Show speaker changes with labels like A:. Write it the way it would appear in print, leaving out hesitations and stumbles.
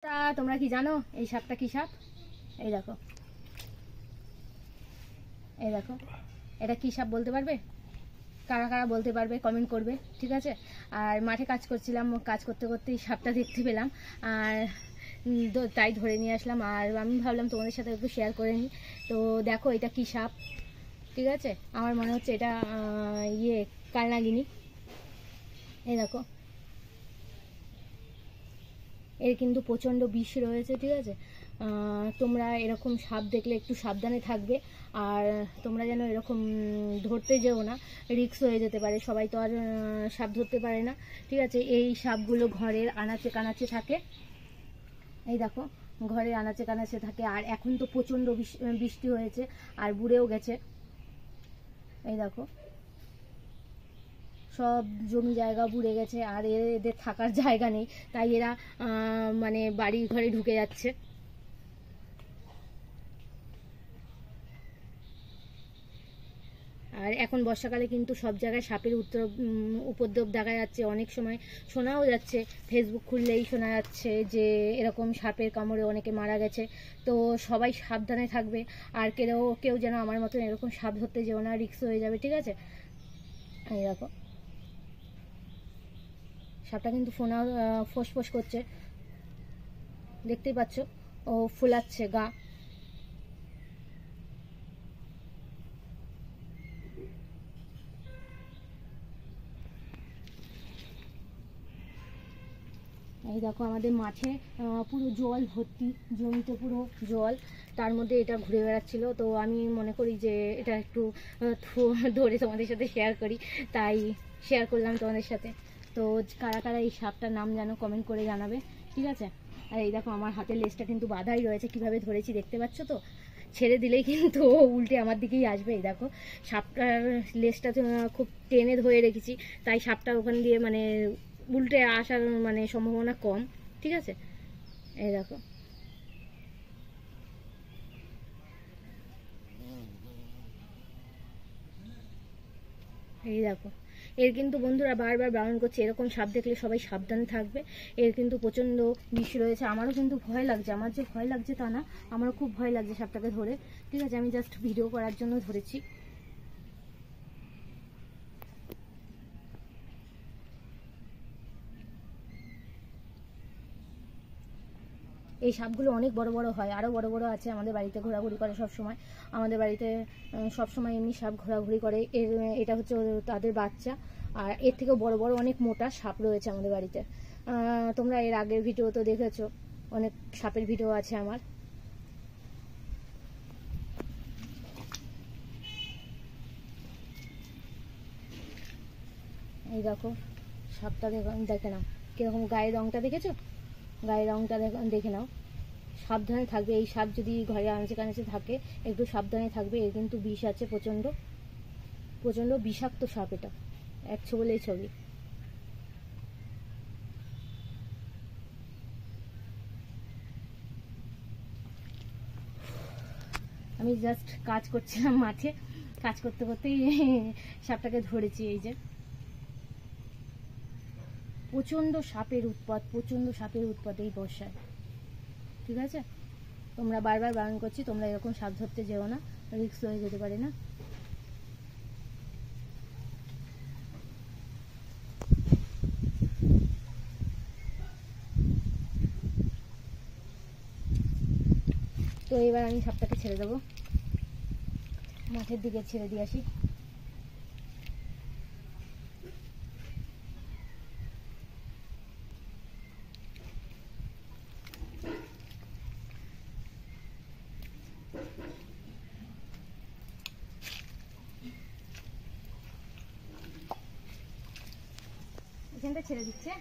A: তোমরা কি জানো এই সাপটা কি সাপ? এই দেখো, এই দেখো, এটা কি সাপ বলতে পারবে? কারা কারা বলতে পারবে কমেন্ট করবে, ঠিক আছে? আর মাঠে কাজ করছিলাম, কাজ করতে করতেই সাপটা দেখতে পেলাম, আর তাই ধরে নিয়ে আসলাম। আর আমি ভাবলাম তোমাদের সাথে একটু শেয়ার করে নিই। তো দেখো এটা কি সাপ, ঠিক আছে? আমার মনে হচ্ছে এটা কালনাগিনি। এই দেখো, এর কিন্তু প্রচণ্ড বিষ রয়েছে, ঠিক আছে? তোমরা এরকম সাপ দেখলে একটু সাবধানে থাকবে। আর তোমরা যেন এরকম ধরতে যেও না, রিস্ক হয়ে যেতে পারে। সবাই তো আর সাপ ধরতে পারে না, ঠিক আছে? এই সাপগুলো ঘরের আনাচে কানাচে থাকে। এই দেখো, ঘরের আনাচে কানাচে থাকে। আর এখন তো প্রচণ্ড বৃষ্টি হয়েছে আর বুড়েও গেছে। এই দেখো, সব জমি জায়গা বুড়ে গেছে, আর এদের থাকার জায়গা নেই, তাই এরা মানে বাড়ি ঘরে ঢুকে যাচ্ছে। আর এখন বর্ষাকালে কিন্তু সব জায়গায় সাপের উপদ্রব দেখা যাচ্ছে। অনেক সময় শোনাও যাচ্ছে, ফেসবুক খুললেই শোনা যাচ্ছে যে এরকম সাপের কামড়ে অনেকে মারা গেছে। তো সবাই সাবধানে থাকবে। আর কেউ যেন আমার মতন এরকম সাপ ধরতে যেও না, রিস্ক হয়ে যাবে, ঠিক আছে? এই দেখো, সাপটা কিন্তু ফোঁস করছে, দেখতেই পাচ্ছ। ও ফুলাচ্ছে গা। এই দেখো, আমাদের মাঠে পুরো জল ভর্তি, জমিতে পুরো জল, তার মধ্যে এটা ঘুরে বেড়াচ্ছিল। তো আমি মনে করি যে এটা একটু ধরে তোমাদের সাথে শেয়ার করি, তাই শেয়ার করলাম তোমাদের সাথে। তো কারা কারা এই সাপটার নাম জানো কমেন্ট করে জানাবে, ঠিক আছে? আর এই দেখো, আমার হাতের লেজটা কিন্তু বাঁধাই রয়েছে, কিভাবে ধরেছি দেখতে পাচ্ছ তো? ছেড়ে দিলেই কিন্তু উল্টে আমার দিকেই আসবে। এই দেখো, সাপটার লেজটা খুব টেনে ধরে রেখেছি, তাই সাপটা ওখান দিয়ে মানে উল্টে আসার মানে সম্ভাবনা কম, ঠিক আছে? এই দেখো, এই দেখো, এর কিন্তু বন্ধুরা বারবার বারণ করছে, এরকম সাপ দেখলে সবাই সাবধানে থাকবে। এর কিন্তু প্রচণ্ড বিষ রয়েছে। আমারও কিন্তু ভয় লাগছে, আমার যে ভয় লাগছে তা না, আমারও খুব ভয় লাগছে সাপটাকে ধরে, ঠিক আছে? আমি জাস্ট ভিডিও করার জন্য ধরেছি। এই সাপগুলো অনেক বড় বড় হয়, আরও বড় বড় আছে। আমাদের বাড়িতে ঘোরাঘুরি করে সব সময়, আমাদের বাড়িতে সব সময় এমনি সাপ ঘোরাঘুরি করে। এটা হচ্ছে তাদের বাচ্চা। আর এর থেকেও বড় বড় অনেক মোটা সাপ রয়েছে আমাদের বাড়িতে। তোমরা এর আগের ভিডিও তো দেখেছো, অনেক সাপের ভিডিও আছে আমার। এই দেখো, সাপটা দেখে নাও কিরকম, গায়ের রংটা দেখেছো? গায়ের রংটা দেখে নাও। সাবধানে থাকবে, এই সাপ যদি ঘরে আনাচে কানাচে থাকে একটু সাবধানে থাকবে। এর কিন্তু বিষ আছে, প্রচণ্ড প্রচণ্ড বিষাক্ত সাপ এটা, এক ছবলেই ছবি। আমি জাস্ট কাজ করছিলাম মাঠে, কাজ করতে করতেই সাপটাকে ধরেছি। এই যে প্রচণ্ড সাপের উৎপাত, প্রচণ্ড সাপের উৎপাত এই বর্ষায়, ঠিক আছে? তোমরা বারবার বারণ করছি, তোমরা এরকম সাপ ধরতে যেও না, রিস্ক হয়ে যেতে পারে না। তো এবার আমি সাপটাকে ছেড়ে দেবো, মাঠের দিকে ছেড়ে দিয়ে আসি। এখানটা ছেড়ে দিচ্ছে।